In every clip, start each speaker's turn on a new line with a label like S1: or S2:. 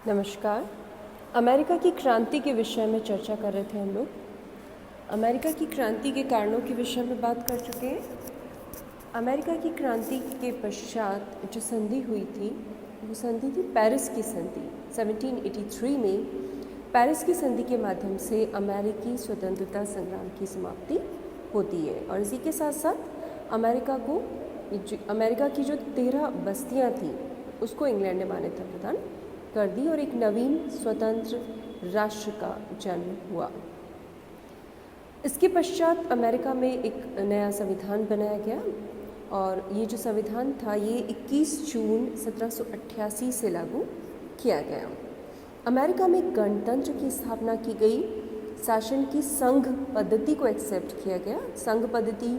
S1: नमस्कार। अमेरिका की क्रांति के विषय में चर्चा कर रहे थे हम लोग। अमेरिका की क्रांति के कारणों के विषय में बात कर चुके हैं। अमेरिका की क्रांति के पश्चात जो संधि हुई थी वो संधि थी पेरिस की संधि। 1783 में पेरिस की संधि के माध्यम से अमेरिकी स्वतंत्रता संग्राम की समाप्ति होती है और इसी के साथ साथ अमेरिका की जो 13 बस्तियां थी उसको इंग्लैंड ने मान्यता प्रदान कर दी और एक नवीन स्वतंत्र राष्ट्र का जन्म हुआ। इसके पश्चात अमेरिका में एक नया संविधान बनाया गया और ये जो संविधान था ये 21 जून 1788 से लागू किया गया। अमेरिका में गणतंत्र की स्थापना की गई। शासन की संघ पद्धति को एक्सेप्ट किया गया। संघ पद्धति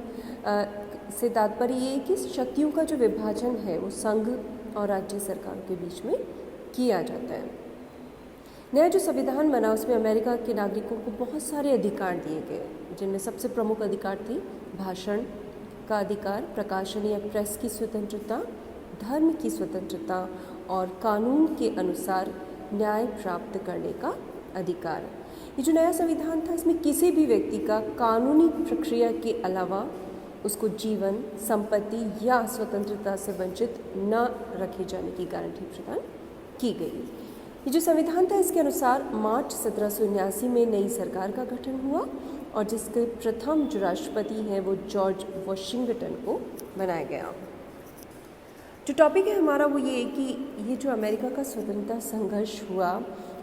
S1: से तात्पर्य ये कि शक्तियों का जो विभाजन है वो संघ और राज्य सरकार के बीच में किया जाता है। नया जो संविधान बना उसमें अमेरिका के नागरिकों को बहुत सारे अधिकार दिए गए, जिनमें सबसे प्रमुख अधिकार थी भाषण का अधिकार, प्रकाशन या प्रेस की स्वतंत्रता, धर्म की स्वतंत्रता और कानून के अनुसार न्याय प्राप्त करने का अधिकार। ये जो नया संविधान था इसमें किसी भी व्यक्ति का कानूनी प्रक्रिया के अलावा उसको जीवन, संपत्ति या स्वतंत्रता से वंचित न रखे जाने की गारंटी प्रदान की गई। ये जो संविधान था इसके अनुसार मार्च 1779 में नई सरकार का गठन हुआ और जिसके प्रथम जो राष्ट्रपति हैं वो जॉर्ज वॉशिंगटन को बनाया गया। जो टॉपिक है हमारा वो ये कि ये जो अमेरिका का स्वतंत्रता संघर्ष हुआ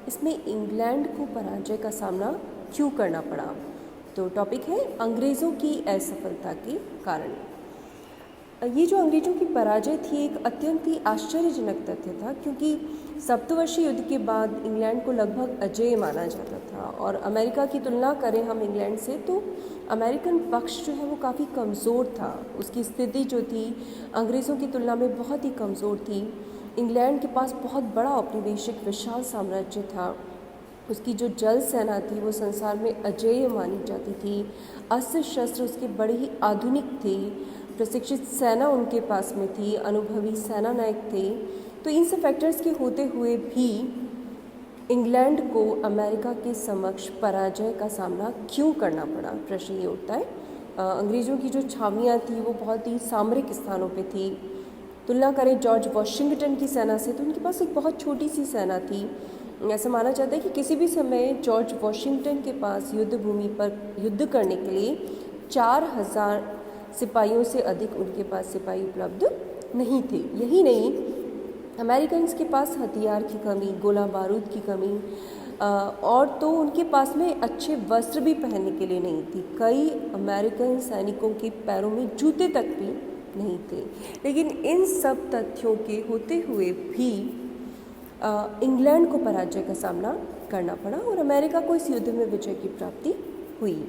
S1: इसमें इंग्लैंड को पराजय का सामना क्यों करना पड़ा। तो टॉपिक है अंग्रेज़ों की असफलता के कारण। ये जो अंग्रेज़ों की पराजय थी एक अत्यंत ही आश्चर्यजनक तथ्य था, क्योंकि सप्तवर्षीय युद्ध के बाद इंग्लैंड को लगभग अजेय माना जाता था और अमेरिका की तुलना करें हम इंग्लैंड से तो अमेरिकन पक्ष जो है वो काफ़ी कमज़ोर था। उसकी स्थिति जो थी अंग्रेज़ों की तुलना में बहुत ही कमज़ोर थी। इंग्लैंड के पास बहुत बड़ा औपनिवेशिक विशाल साम्राज्य था। उसकी जो जल सेना थी वो संसार में अजेय मानी जाती थी। अस्त्र शस्त्र उसके बड़े ही आधुनिक थे। प्रशिक्षित सेना उनके पास में थी। अनुभवी सेना नायक थे। तो इन सब फैक्टर्स के होते हुए भी इंग्लैंड को अमेरिका के समक्ष पराजय का सामना क्यों करना पड़ा, प्रश्न ये उठता है। अंग्रेज़ों की जो छावनियाँ थी वो बहुत ही सामरिक स्थानों पे थी। तुलना करें जॉर्ज वॉशिंगटन की सेना से तो उनके पास एक बहुत छोटी सी सेना थी। ऐसा माना जाता है कि किसी भी समय जॉर्ज वॉशिंगटन के पास युद्ध भूमि पर युद्ध करने के लिए 4000 सिपाहियों से अधिक उनके पास सिपाही उपलब्ध नहीं थे। यही नहीं, अमेरिकन के पास हथियार की कमी, गोला बारूद की कमी और तो उनके पास में अच्छे वस्त्र भी पहनने के लिए नहीं थी। कई अमेरिकन सैनिकों के पैरों में जूते तक भी नहीं थे। लेकिन इन सब तथ्यों के होते हुए भी इंग्लैंड को पराजय का सामना करना पड़ा और अमेरिका को इस युद्ध में विजय की प्राप्ति हुई।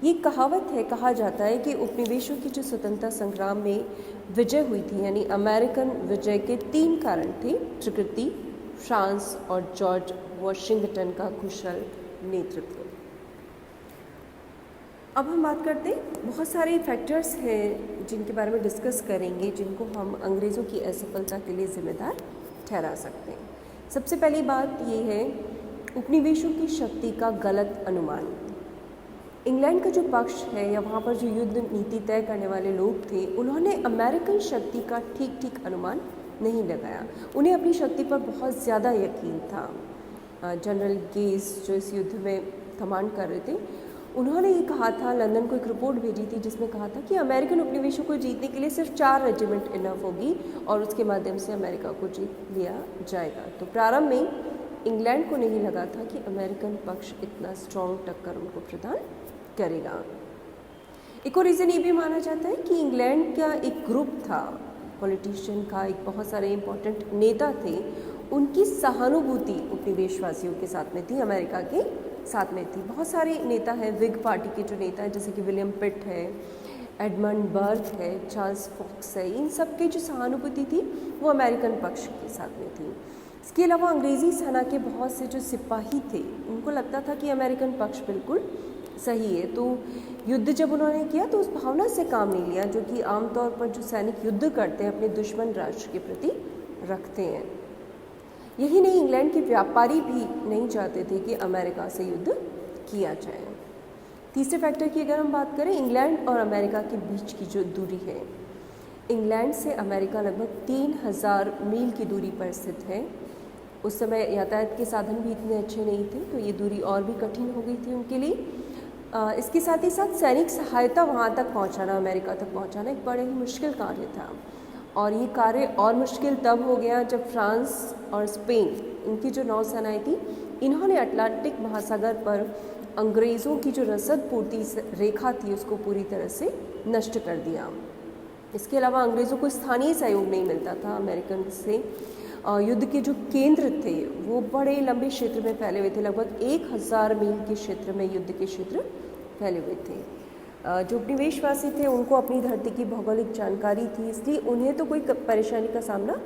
S1: ये कहावत है, कहा जाता है कि उपनिवेशों की जो स्वतंत्रता संग्राम में विजय हुई थी यानी अमेरिकन विजय के 3 कारण थे: प्रकृति, फ्रांस और जॉर्ज वॉशिंगटन का कुशल नेतृत्व। अब हम बात करते हैं, बहुत सारे फैक्टर्स हैं जिनके बारे में डिस्कस करेंगे जिनको हम अंग्रेज़ों की असफलता के लिए जिम्मेदार ठहरा सकते हैं। सबसे पहली बात ये है उपनिवेशों की शक्ति का गलत अनुमान। इंग्लैंड का जो पक्ष है या वहाँ पर जो युद्ध नीति तय करने वाले लोग थे उन्होंने अमेरिकन शक्ति का ठीक अनुमान नहीं लगाया। उन्हें अपनी शक्ति पर बहुत ज़्यादा यकीन था। जनरल गेज जो इस युद्ध में कमांड कर रहे थे उन्होंने ये कहा था, लंदन को एक रिपोर्ट भेजी थी जिसमें कहा था कि अमेरिकन उपनिवेशों को जीतने के लिए सिर्फ 4 रेजिमेंट इनफ होगी और उसके माध्यम से अमेरिका को जीत लिया जाएगा। तो प्रारंभ में इंग्लैंड को नहीं लगा था कि अमेरिकन पक्ष इतना स्ट्रॉन्ग टक्कर उनको प्रदान करेगा। एक और रीज़न ये भी माना जाता है कि इंग्लैंड का एक ग्रुप था पॉलिटिशियन का, एक बहुत सारे इंपॉर्टेंट नेता थे, उनकी सहानुभूति उपनिवेशवासियों के साथ में थी, अमेरिका के साथ में थी। बहुत सारे नेता हैं, विग पार्टी के जो नेता हैं जैसे कि विलियम पिट है, एडमंड बर्थ है, चार्ल्स फॉक्स है, इन सब की जो सहानुभूति थी वो अमेरिकन पक्ष के साथ में थी। इसके अलावा अंग्रेज़ी सेना के बहुत से जो सिपाही थे उनको लगता था कि अमेरिकन पक्ष बिल्कुल सही है। तो युद्ध जब उन्होंने किया तो उस भावना से काम नहीं लिया जो कि आमतौर पर जो सैनिक युद्ध करते हैं अपने दुश्मन राष्ट्र के प्रति रखते हैं। यही नहीं, इंग्लैंड के व्यापारी भी नहीं चाहते थे कि अमेरिका से युद्ध किया जाए। तीसरे फैक्टर की अगर हम बात करें, इंग्लैंड और अमेरिका के बीच की जो दूरी है, इंग्लैंड से अमेरिका लगभग 3000 मील की दूरी पर स्थित है। उस समय यातायात के साधन भी इतने अच्छे नहीं थे, तो ये दूरी और भी कठिन हो गई थी उनके लिए। इसके साथ ही साथ सैनिक सहायता वहाँ तक पहुँचाना, अमेरिका तक पहुँचाना एक बड़े ही मुश्किल कार्य था। और ये कार्य और मुश्किल तब हो गया जब फ्रांस और स्पेन, इनकी जो नौसेनाएं थी, इन्होंने अटलांटिक महासागर पर अंग्रेज़ों की जो रसद पूर्ति रेखा थी उसको पूरी तरह से नष्ट कर दिया। इसके अलावा अंग्रेज़ों को स्थानीय सहयोग नहीं मिलता था अमेरिकन से। युद्ध के जो केंद्र थे वो बड़े लंबे क्षेत्र में फैले हुए थे, लगभग 1000 मील के क्षेत्र में युद्ध के क्षेत्र फैले हुए थे। जो उपनिवेशवासी थे उनको अपनी धरती की भौगोलिक जानकारी थी, इसलिए उन्हें तो कोई परेशानी का सामना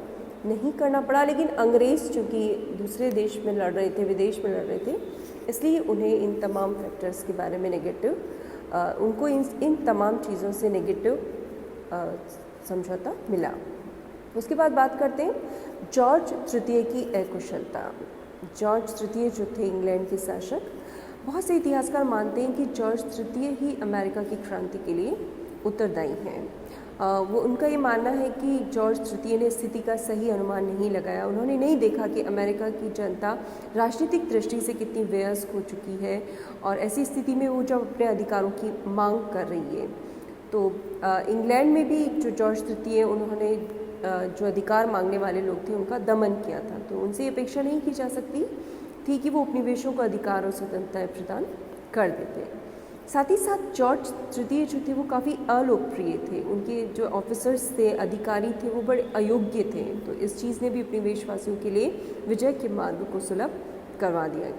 S1: नहीं करना पड़ा। लेकिन अंग्रेज़ चूँकि दूसरे देश में लड़ रहे थे, विदेश में लड़ रहे थे, इसलिए उन्हें इन तमाम फैक्टर्स के बारे में उनको इन तमाम चीज़ों से नेगेटिव समझौता मिला। उसके बाद बात करते हैं जॉर्ज तृतीय की अकुशलता। जॉर्ज तृतीय जो थे इंग्लैंड के शासक, बहुत से इतिहासकार मानते हैं कि जॉर्ज तृतीय ही अमेरिका की क्रांति के लिए उत्तरदायी हैं। वो उनका ये मानना है कि जॉर्ज तृतीय ने स्थिति का सही अनुमान नहीं लगाया। उन्होंने नहीं देखा कि अमेरिका की जनता राजनीतिक दृष्टि से कितनी व्यस्त हो चुकी है, और ऐसी स्थिति में वो जब अपने अधिकारों की मांग कर रही है, तो इंग्लैंड में भी जो जॉर्ज तृतीय, उन्होंने जो अधिकार मांगने वाले लोग थे उनका दमन किया था। तो उनसे ये अपेक्षा नहीं की जा सकती थी कि वो उपनिवेशों को अधिकार और स्वतंत्रता प्रदान कर देते। साथ ही साथ जॉर्ज तृतीय जो थे वो काफ़ी अलोकप्रिय थे। उनके जो ऑफिसर्स थे, अधिकारी थे, वो बड़े अयोग्य थे। तो इस चीज़ ने भी उपनिवेशवासियों के लिए विजय के मार्ग को सुलभ करवा दिया।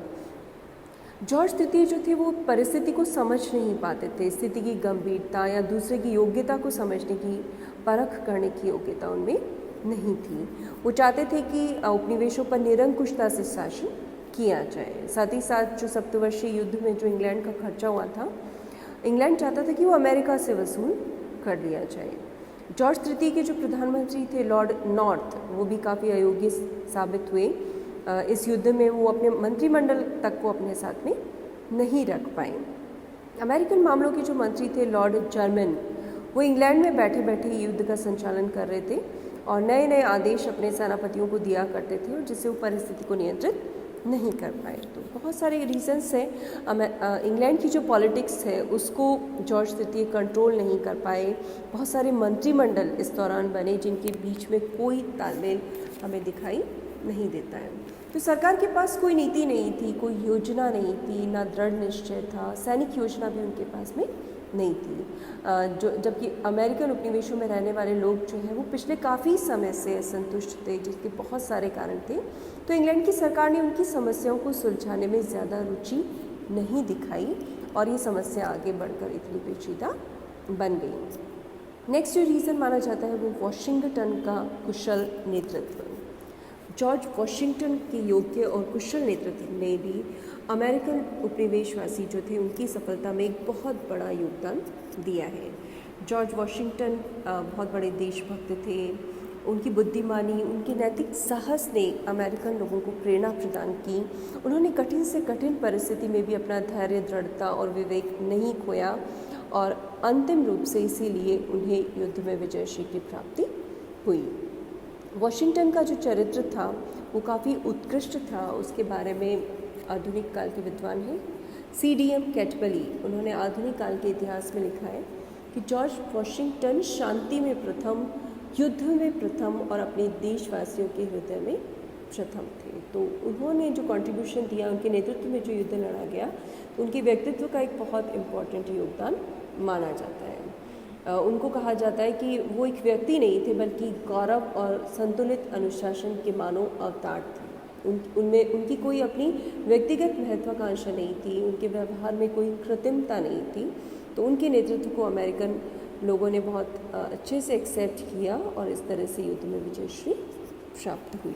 S1: जॉर्ज तृतीय जो थे वो परिस्थिति को समझ नहीं पाते थे। स्थिति की गंभीरता या दूसरे की योग्यता को समझने की, परख करने की योग्यता उनमें नहीं थी। वो चाहते थे कि उपनिवेशों पर निरंकुशता से शासन किया जाए। साथ ही साथ जो सप्तवर्षीय युद्ध में जो इंग्लैंड का खर्चा हुआ था, इंग्लैंड चाहता था कि वो अमेरिका से वसूल कर लिया जाए। जॉर्ज तृतीय के जो प्रधानमंत्री थे लॉर्ड नॉर्थ, वो भी काफ़ी अयोग्य साबित हुए। इस युद्ध में वो अपने मंत्रिमंडल तक को अपने साथ में नहीं रख पाए। अमेरिकन मामलों के जो मंत्री थे लॉर्ड जर्मन, वो इंग्लैंड में बैठे बैठे युद्ध का संचालन कर रहे थे और नए नए आदेश अपने सेनापतियों को दिया करते थे, और जिससे वो परिस्थिति को नियंत्रित नहीं कर पाए। तो बहुत सारे रीजंस हैं। इंग्लैंड की जो पॉलिटिक्स है उसको जॉर्ज तृतीय कंट्रोल नहीं कर पाए। बहुत सारे मंत्रिमंडल इस दौरान बने जिनके बीच में कोई तालमेल हमें दिखाई नहीं देता है। तो सरकार के पास कोई नीति नहीं थी, कोई योजना नहीं थी, ना दृढ़ निश्चय था, सैनिक योजना भी उनके पास में नहीं थी। जबकि अमेरिकन उपनिवेशों में रहने वाले लोग जो हैं वो पिछले काफ़ी समय से असंतुष्ट थे, जिसके बहुत सारे कारण थे। तो इंग्लैंड की सरकार ने उनकी समस्याओं को सुलझाने में ज़्यादा रुचि नहीं दिखाई और ये समस्या आगे बढ़कर इतनी पेचीदा बन गई। नेक्स्ट जो रीज़न माना जाता है वो वॉशिंगटन का कुशल नेतृत्व। जॉर्ज वॉशिंगटन के योग्य और कुशल नेतृत्व ने भी अमेरिकन उपनिवेशवासी जो थे उनकी सफलता में एक बहुत बड़ा योगदान दिया है। जॉर्ज वॉशिंगटन बहुत बड़े देशभक्त थे। उनकी बुद्धिमानी, उनके नैतिक साहस ने अमेरिकन लोगों को प्रेरणा प्रदान की। उन्होंने कठिन से कठिन परिस्थिति में भी अपना धैर्य, दृढ़ता और विवेक नहीं खोया, और अंतिम रूप से इसीलिए उन्हें युद्ध में विजयश्री की प्राप्ति हुई। वॉशिंगटन का जो चरित्र था वो काफ़ी उत्कृष्ट था। उसके बारे में आधुनिक काल के विद्वान हैं CDM कैटबली, उन्होंने आधुनिक काल के इतिहास में लिखा है कि जॉर्ज वॉशिंगटन शांति में प्रथम, युद्ध में प्रथम और अपने देशवासियों के हृदय में प्रथम थे। तो उन्होंने जो कंट्रीब्यूशन दिया, उनके नेतृत्व में जो युद्ध लड़ा गया, तो उनके व्यक्तित्व का एक बहुत इम्पॉर्टेंट योगदान माना जाता है। उनको कहा जाता है कि वो एक व्यक्ति नहीं थे बल्कि गौरव और संतुलित अनुशासन के मानव अवतार थे। उनमें उनकी कोई अपनी व्यक्तिगत महत्वाकांक्षा नहीं थी, उनके व्यवहार में कोई कृत्रिमता नहीं थी। तो उनके नेतृत्व को अमेरिकन लोगों ने बहुत अच्छे से एक्सेप्ट किया और इस तरह से युद्ध में विजयश्री प्राप्त हुई।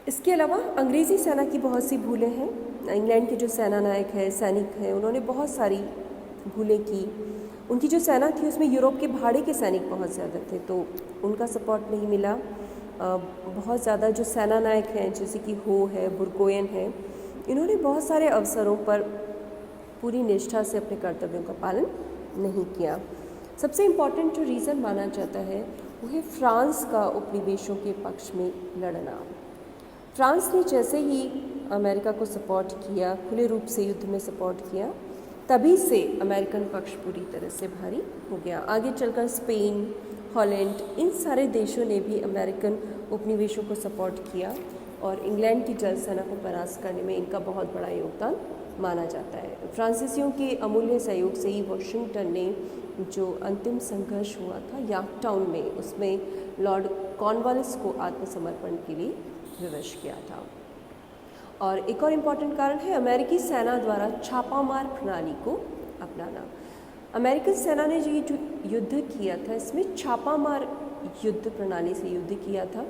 S1: इसके अलावा अंग्रेज़ी सेना की बहुत सी भूलें हैं। इंग्लैंड के जो सेना नायक है, सैनिक हैं, उन्होंने बहुत सारी भूलें की। उनकी जो सेना थी उसमें यूरोप के भाड़े के सैनिक बहुत ज़्यादा थे, तो उनका सपोर्ट नहीं मिला। बहुत ज़्यादा जो सेना नायक हैं जैसे कि हो है, बुरगोयन है, इन्होंने बहुत सारे अवसरों पर पूरी निष्ठा से अपने कर्तव्यों का पालन नहीं किया। सबसे इम्पॉर्टेंट जो रीज़न माना जाता है वो है फ्रांस का उपनिवेशों के पक्ष में लड़ना। फ्रांस ने जैसे ही अमेरिका को सपोर्ट किया, खुले रूप से युद्ध में सपोर्ट किया, तभी से अमेरिकन पक्ष पूरी तरह से भारी हो गया। आगे चलकर स्पेन, हॉलैंड, इन सारे देशों ने भी अमेरिकन उपनिवेशों को सपोर्ट किया और इंग्लैंड की जल सेना को परास्त करने में इनका बहुत बड़ा योगदान माना जाता है। फ्रांसीसियों के अमूल्य सहयोग से ही वाशिंगटन ने जो अंतिम संघर्ष हुआ था यॉर्कटाउन में, उसमें लॉर्ड कॉर्नवालिस को आत्मसमर्पण के लिए विवश किया था। और एक और इम्पॉर्टेंट कारण है अमेरिकी सेना द्वारा छापामार प्रणाली को अपनाना। अमेरिकन सेना ने जो युद्ध किया था इसमें छापामार युद्ध प्रणाली से युद्ध किया था।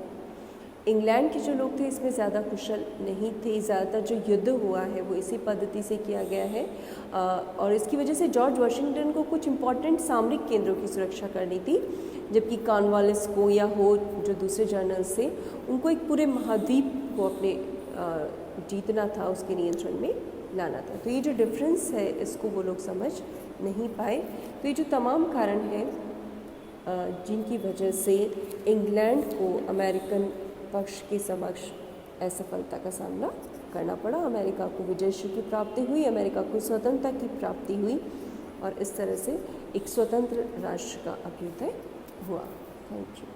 S1: इंग्लैंड के जो लोग थे इसमें ज़्यादा कुशल नहीं थे। ज़्यादातर जो युद्ध हुआ है वो इसी पद्धति से किया गया है और इसकी वजह से जॉर्ज वाशिंगटन को कुछ इम्पॉर्टेंट सामरिक केंद्रों की सुरक्षा करनी थी, जबकि कॉर्नवालिस को या हो जो दूसरे जनरल्स थे उनको एक पूरे महाद्वीप को अपने जीतना था, उसके नियंत्रण में लाना था। तो ये जो डिफरेंस है इसको वो लोग समझ नहीं पाए। तो ये जो तमाम कारण हैं जिनकी वजह से इंग्लैंड को अमेरिकन पक्ष के समक्ष असफलता का सामना करना पड़ा। अमेरिका को विजयश्री की प्राप्ति हुई, अमेरिका को स्वतंत्रता की प्राप्ति हुई और इस तरह से एक स्वतंत्र राष्ट्र का अभ्युदय हुआ। Thank you.